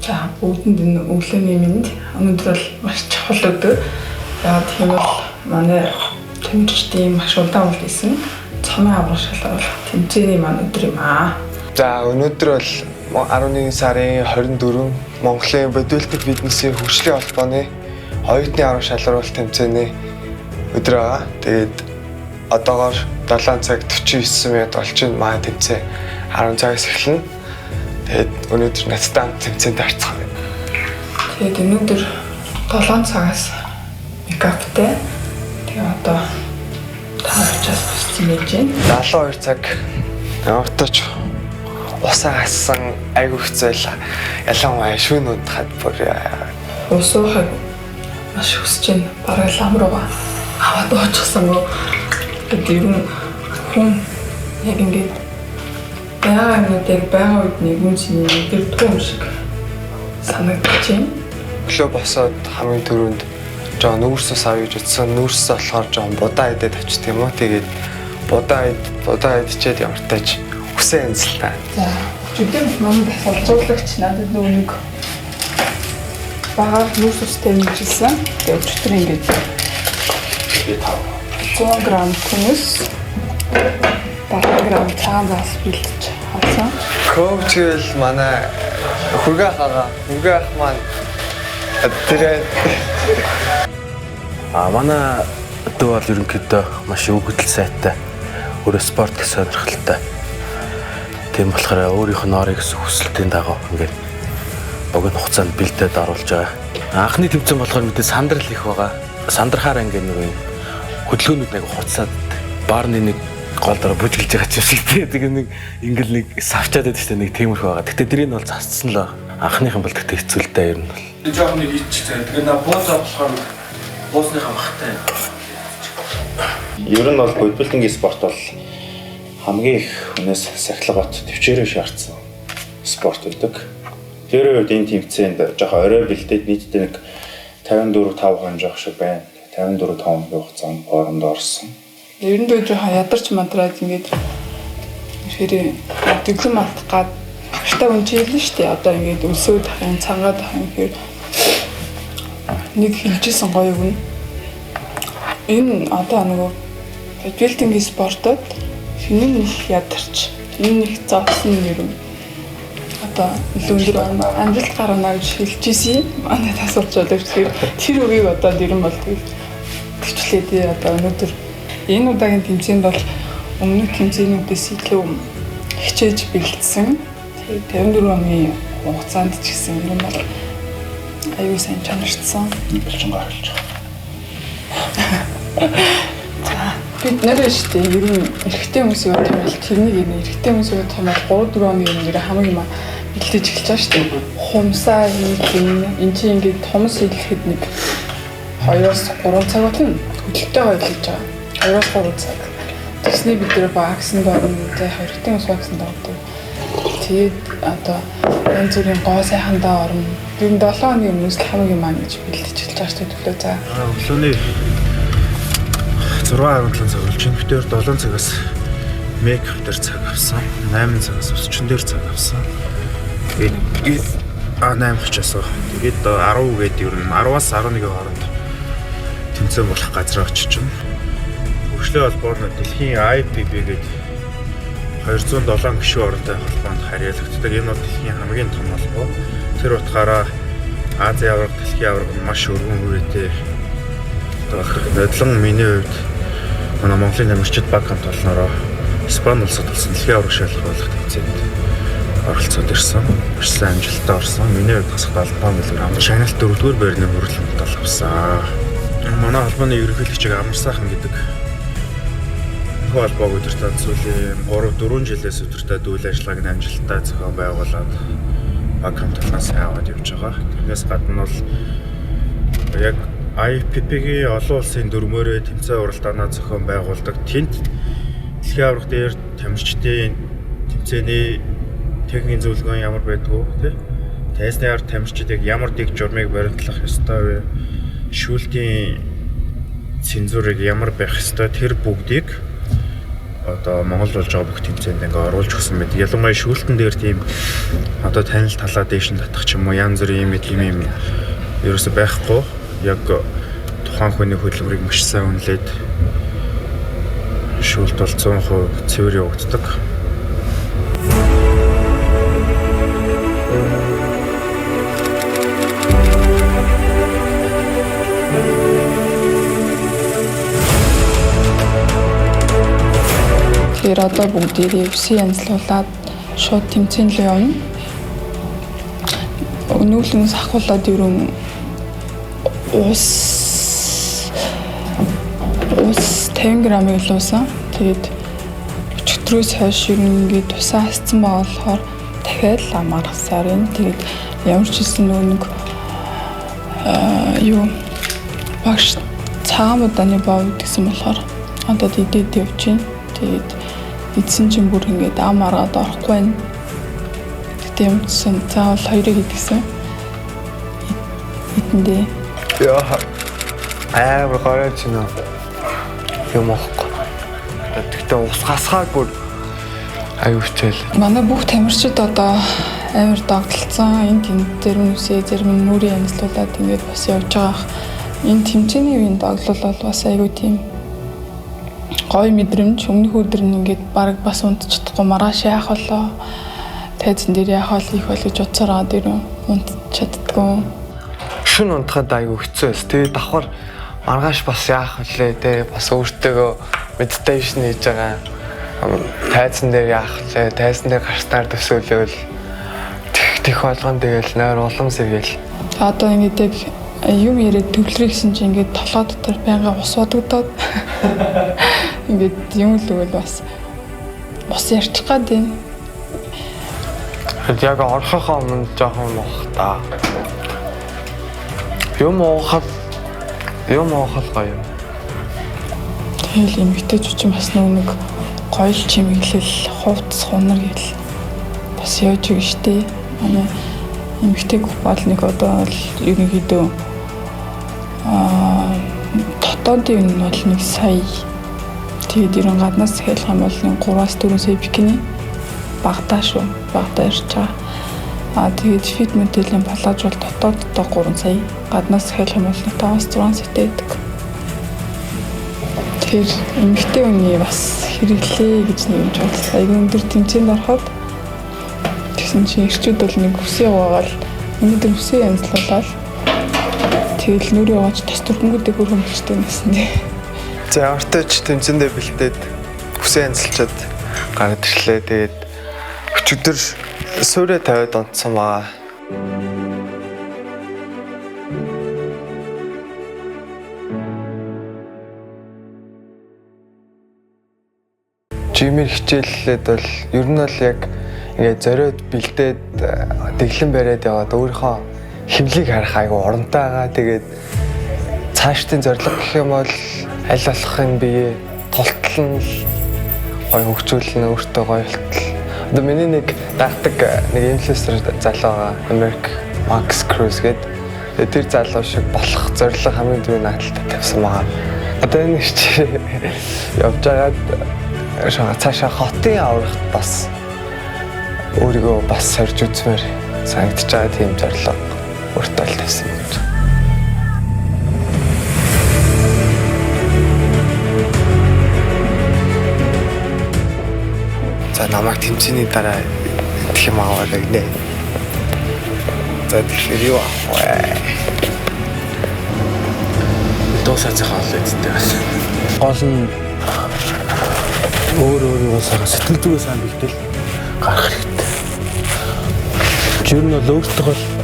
За бүгдэнд энэ өглөөний минь өнөөдөр бол маш чухал өдөр. Яагаад тийм бол манай тэмцээн маш удаан үйл хийсэн цомын аврах шалгал тэмцээний маань өдөр юм аа. За өнөөдөр бол 11 сарын 24 Монголын бодибилдинг фитнесийн хөгжлийн холбооны оюутны аврах шалгаруулалт тэмцээний өдөр байгаа. Тэгээд одоогоор 7 цаг 49 минут болчихно маа тэмцээн 10 цагаас эхэлнэ. Тэгээд өнөөдөр надтай тэмцээнд харцах юм. Тэгээд өнөөдөр 7 цагаас микаптай. Тэгээд одоо 5 цагаас босчихсон байж байна. 72 цаг явтаж усаа гассан айгүй хэцээл ялангуяа шүүн унтахад бүр усуухаг маш хүсэж байна. Бараг лам руугаа аваад уучихсангүй. Тэгээд ер нь хүн яг ингээд байгаа үед нэгэн чинь дэрдгүй юм шиг санагдаж байна. Өглөө босоод хамгийн түрүүнд жоо нүүрсээс авъя гэж утсан. Нүүрсээс болохоор жоо будаа идээд авчт юм уу. Тэгээд будаа идчихэд ямартайч хүсэн янзлаа. За, өчигдөр манд болцоолагч надад нэг багаар нүүрсэстэй мэлжсэн. Тэгээд өчигдөр ингээд 100 грамм хүнс 70 грамм цагаан заас бэлдэж авсан. Коучл манай хүргээ ах маань тэр манай дүү бол ерөнхийдөө маш өгөгдөл сайтай. Өөрөө спорт гэх сонирхолтой. Тийм болохоор өөрийнх нь орыг хүсэлтийн дагуу ингээд богино хугацаанд бэлдээд оруулж байгаа. Анхны тэмцээн болохоор мэдээ сандрал их байгаа. Сандрахаар ингээд нэг хөдөлгөөнүүд нэг хуцаад баарны нэг гол дор бүжгэлж байгаа ч юм шиг тийм нэг ингээл нэг савчаад байдаг шүү дээ нэг тиймэрхүү байгаа. Гэтэ дэрийг нь бол засцсан л анхныхан бол тэгтээ хэцүүлтэй ер нь бол. Жохон нэг ичтэй. Тэгээ на буузаа болохоор буусныхаа махтай. Ер нь бол бодибилдингийн спорт бол хамгийн их хүнээс сахилгат төвчээрөө шаардсан спорт байдаг. Тэр үед энэ тэмцээнд жоохон орой бэлдээд нийтдээ нэг 54-5 хоног шиг байна. 54-5 хоногийн хугацаанд хооронд орсон. Ер нь жоохон ядарч мадраад ингээд хэрэг диплом авах гад багштай унжийлэн шүү дээ. Одоо ингээд өсөөд хайн цагаад хайн хэр нэг хилжсэн гоё юм. Энэ одоо нөгөө бодибилдингийн спортод шинэ их ядарч энэ их зовсон юм. Одоо өндөр амжилт гаргана гэж хэлчихсэн юм. Манай тасалж байгаа тэгэхээр тэр үгийг одоо дэрэн бол төвчлээ. Одоо өнөөдөр энэ удаагийн тэмцээнд бол өмнөх тэмцээнүүдээс илүү хичээж бэлдсэн. Тэгээд 54 оны хугацаанд ч гэсэн юм бол аюу сайн чанарчсан. Болчин гаргалж байгаа. За бид нэрээ штэ ер нь эрэгтэй хүмүүсийн хувьд бол тэрнийг юм эрэгтэй хүмүүсийн хувьд 3-4 оны өмнө хамгийн юм бэлдэж эхэлж байгаа штэ. Хумсаа хийх энэ чинь ингээд томс хийхэд нэг 2-3 цаг болно. Хөдөлтөйгөө хийж байгаа. 2-3 цаг. Тэсний бид нэр багсанд орно. Тэгээ хэрэгтэй ус багсанд ордог. Тэгээд одоо энэ зүрийн гоо сайхандаа орно. Би 7 оны өмнөөс л хамгийн маань гэж бэлдэж эхэлж байгаа шүү дээ. За. Өглөөний 6:17 цаг болж байна. Битээр 7 цагаас мейкап дээр цаг авсан. 8 цагаас өсчин дээр цаг авсан. Тэгээд 8:30-аас тэгээд 10 гээд ер нь 10-аас 11 хооронд тэмцээн болох газар очиж байна. Хөгжлийн холбооны дэлхийн IPB гээд 207 гишүүн оронтой холбоонд харьяалагддаг. Энэ бол дэлхийн хамгийн том холбоо. Тэр утгаараа Азийн аварга, дэлхийн аварга маш өргөн хүрээтэй. Нодлон миний хувьд манай Монголын тамирчид баг хамт олноороо Испани улсад болсон дэлхийн аварга шалгаруулах тэмцээнд оролцоод ирсэн. Маш сайн амжилттай орсон. Миний хувьд хасах 75 мг шагналт 4-р байрны хүрээлэнд авсан. Манай холбооны ерөнхийлөгчийг Амар сайхан гэдэг холбоог өдөртөө сүүлийн 3-4 жилээс өдөртөө үйл ажиллагааг амжилттай зохион байгуулад баг хамт олноос аваад явж байгаа. Тэрнээс гадна бол яг IPP-гийн олон улсын дөрмөөрөө тэмцээн уралдаанаа зохион байгуулдаг. Тэнд дэлхийн аварга дээр тамирчдын тэмцээний техникийн зөвлөгөө ямар байдгүй тий? Тайсны ард тамирчдыг ямар дэг журмыг баримтлах ёстой вэ? Шүүлтийн цензурыг ямар байх ёстой тэр бүгдийг одоо Монгол болж байгаа бүх тэмцээнд ингээ оруулж өгсөн байдаг. Ялангуяа шүүлтэн дээр тийм одоо танил талаа дээш нь татах ч юм уу янз бүрийн юм ерөөсөй байхгүй. Яг тухайн хүний хөдөлмөрийг маш сайн үнэлээд шүүлт бол 100% цэвэр явагддаг. Тэгэхээр одоо бүгдээрээ UFC янзлуулаад шууд тэмцээн рүү явна. Өнөөлөн сахуулаад ерөн ус 50 грамыг луусан. Тэгээд өчигдрөөс хойш ерөн ингээд тусаа хасцсан байгаа болохоор дахиад ламаар хасаар юм. Тэгээд ямар ч хэлсэн нэг багш цагаан удааны бовд гэсэн болохоор одоо идээд явж байна. Тэгээд эдсэн чинь бүр ингээд ам аргаад орохгүй байна. Тэгтээ юмсан заавал хоёрыг идсэн. Идэндээ. Яа. Амар гараач нөө. Юм аахгүй. Тэгтээ ус хасгаад бүр аюу хичээл. Манай бүх тамирчид одоо амар догтлцсон. Энэ тэнд дээр нүсээ зарим нь нүрийн янзлуулаад ингээд бас явж байгаа. Энэ тэмцээний үеийн доглол бол бас аюу тийм гой мэдрэмж. Өмнөх өдөр нь ингээд баг бас унтчихдаггүй маргааш яах болоо. Тайзан дээр яах вэ их бол гэж утсаар аваад ирэн унтчихдаггүй. Шүн унтахад аюу хэцүү эс. Тэгээд давхар маргааш бас яах вүлээ те бас өөртөөгөө медитейшн хийж байгаа. Тайзан дээр яах вүлээ. Тайзан дээр гарснаар төсөөлөөл тех болгон тэгэл нойр улам сэргээл. Одоо ингээд юм яриад төвлөрэй гэсэн чинь ингээд толгой дотор байнга ус бодогдоод ингээд юм л үгүй бас ус ярьчих гад юм. Яг орхохоо өмнө жоохон уух та. Юм уухад гоё. Тэгэл эмэгтэй жүжиг бас нэг гоё л чимэглэл хувцс хунар гэл бас яаж үг штэ. Манай эмэгтэй бол нэг одоо л ерөнхийдөө дотоодын нь бол нэг сая. Тэгээд ерөн гаднаас хэлэх юм бол 3-4 сая бикини багтаа шүү. Багтаа ирж байгаа. Тэгээд фит моделийн палаж бол дотооддоо 3 сая. Гаднаас хэлэх юм бол 5-6 саятай байдаг. Тэгэхээр эмэгтэй хүний бас хэрэглээ гэж нэг юм бодлоо. Айгүй өндөр тэмцээнд ороход тэгсэн чинь ирчүүд бол нэг үсээ угаагаал өнөөдөр үсээ янзлуулаад тэгэл нүрээ угааж тас төрхөнгүүдээ хөрхөн болчтой байсан дээ. За ортойч тэмцээндээ бэлдээд үсээ янзлчаад гараад ирлээ. Тэгээд өчигдөр суурэ тавиад унтсан байгаа. Жимээр хичээллээд бол ер нь бол яг ингээд зориод бэлдээд дэглэн бариад яваад өөрийнхөө хэмлийг харах айгу урамтай байгаа. Тэгээд цаашдын зорилго гэх юм бол аль болохын бие тултлан л гоё хөгжүүлнэ, өөртөө гоё болтол. Одоо миний нэг дагдаг нэг инфлюенсер залуу байгаа. Америк Max Cruz гэдэг. Тэр залуу шиг болох зорилго хамгийн түрүү наадталтай тавьсан байгаа. Одоо энэ хичээл явж байгаад цаашаа хотын аврагт бас өөрийгөө бас сорж үзмээр санагдаж байгаа тийм зорилго өөртөө л тавьсан юм. За намайг тэмцээний дараа идэх юм аваад гинэ. За тэгэхээр юу авах вэ? Дуусаад цахаа л үсттэй бас. Гол нь өөр сэтгэл зүгээ сайн бэлдээл гарах хэрэгтэй. Жир нь л өөртөө л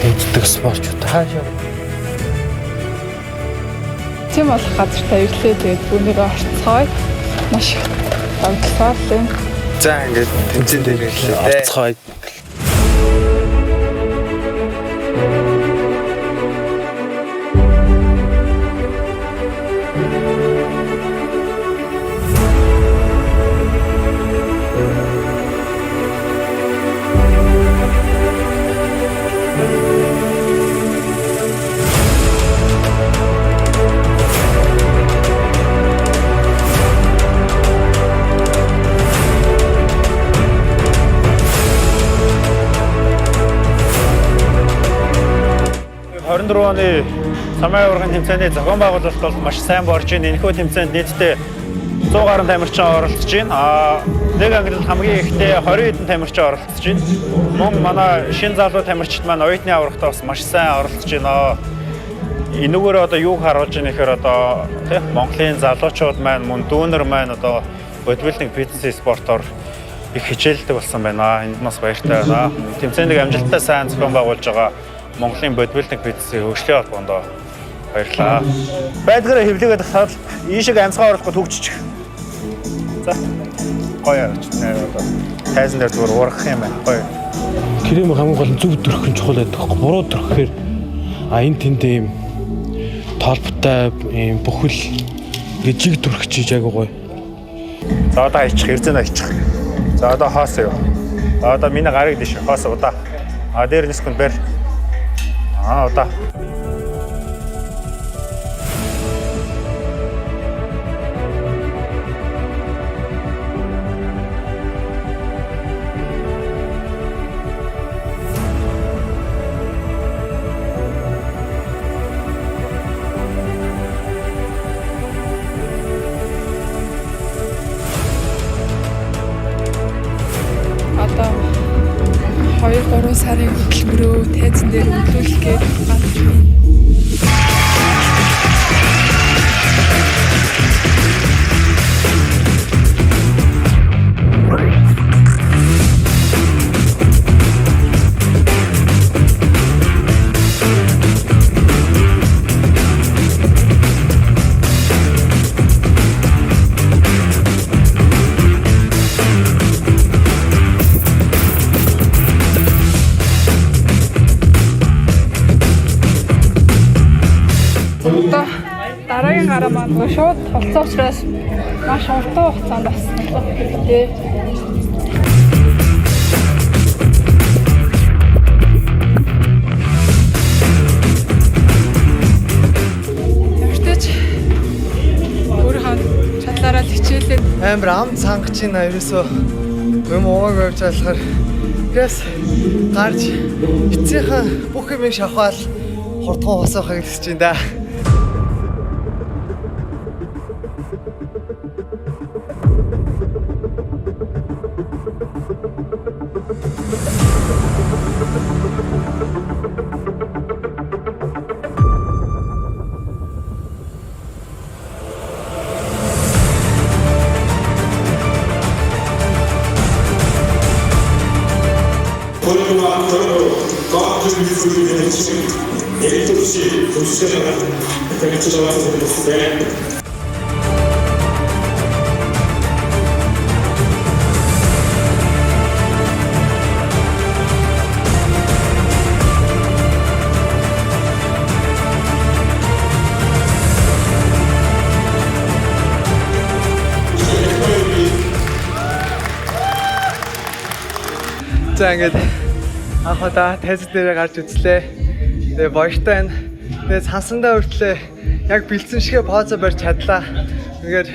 тэмцдэг спортчууд хаашаа. Тийм болох газартаа ирлээ тэгээд бүгдээ орцгоё. Маш их авчлаа. За ингээд тэмцээнд ирлээ. Орцгоё. 2014 оны Самай урган тэмцээний зохион байгуулалт бол маш сайн борж ийн. Энэхүү тэмцээнд нийтдээ 100 гаруй тамирчин оролцож байна. Нэг ангилалд хамгийн ихдээ 20 хэдэн тамирчин оролцож байна. Мөн манай шинэ залуу тамирчид маань оюутны аврагтаа бас маш сайн оролцож байна. Энэгээр одоо юу харуулж байгаа нэхэр одоо тийм Монголын залуучууд маань мөн дүүнер маань одоо бодибилдинг фитнес спортоор их хичээлдэг болсон байна. Энд бас баяртай байна. Тэмцээнийг амжилттай сайн зохион байгуулж байгаа Монголын бодибилдинг фитнесийн хөгжлийн холбоонд баярлалаа. Байдгаараа хэвлэгээд тасаад ийшээ амьсгаа оруулахгүй төгжчих. За. Гоё явж байна. Одоо тайзан дээр зүгээр ургах юм байна. Гоё. Крэм хамгийн гол нь зөв төрөх нь чухал байдаг. Буруу төрөхээр энэ тэнд ийм толботой ийм бүхэл жиг төрөх чиж айгуу гоё. За одоо хайчих, эрзэн хайчих. За одоо хоосоо юу. Одоо миний гарыг дэш хоосоо удаа. Дээр нисгэнд бэр. Удаа. Одоо 2-3 сарын хөтөлбөрөө тайзан дээр өглөөлөх гээд гадж байна. Дараагийн гараа маань шууд толцсон учраас маш уртаа хугацаанд бас тий. Ямарч өөрийнхөө чадлаараа хичээлээд Амар ам цангаж байна ерөөсөө юм ууг явж болохоор гээс гарч эцсийнхэн бүх юм шахаал хурдхан хосоохыг хүсэж байна да. За ингээд анх удаа тайзан дээр гарч үзлээ. Тэгээ баяртай байна. Тэгээ цансандаа хүртлээ яг бэлдсэн шигэ позо барьж чадлаа. Тэгээд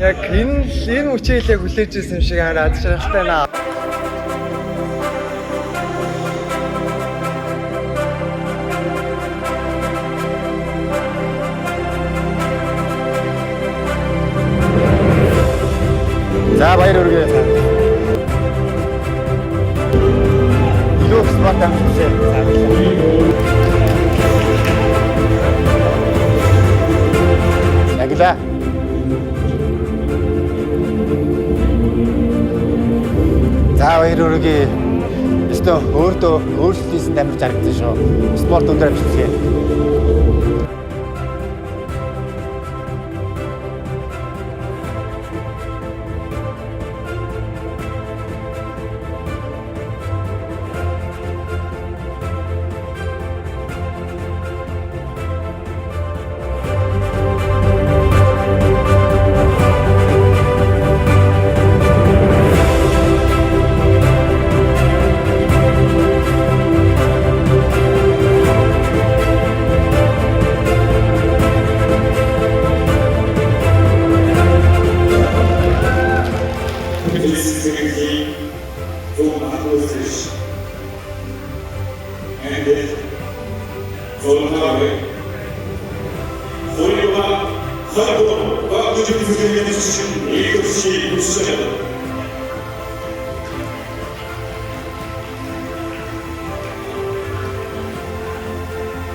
яг энэ үчээлийг хүлээж ирсэн юм шиг хараад жаргалтай байна. За баяр хүргэе. Спортом все. Ягла. За баяр хүргэе. Өстө өөртөө өөрчлөлтийн дамжиж харагдсан шүү. Спорт өндөр амжилттай.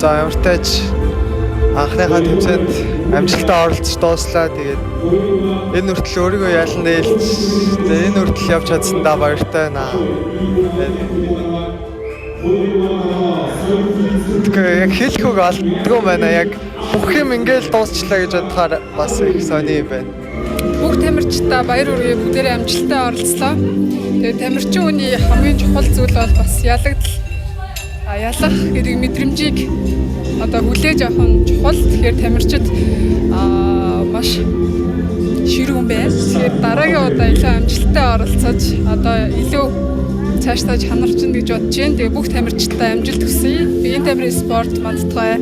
За ямар ч тач анхныхаа тэмцээнд амжилттай оролцож дууслаа. Тэгээд энэ хүртэл өөрийгөө ялан дээлж энэ хүртэл явж чадсандаа баяртай байна. Тэгээд яг хэлэх үг алдгүй байна. Яг бүх юм ингээл дуусчлаа гэж бодохоор бас их сони юм байна. Бүх тамирчдаа баяр хүргэе, бүгдээрээ амжилттай оролцлоо. Тэгээд тамирчин хүний хамгийн чухал зүйл бол бас ялагдал. Ялах гэдэг мэдрэмжийг одоо хүлээж авах нь чухал. Тэгэхээр тамирчид маш ширүүн байна. Тэгэхээр дараагийн удаа илүү амжилттай оролцож одоо илүү цаашдаа чанарчин гэж бодож байна. Тэгээ бүх тамирчидтай амжилт хүсье. Биеийн тамирын спорт мандтгай.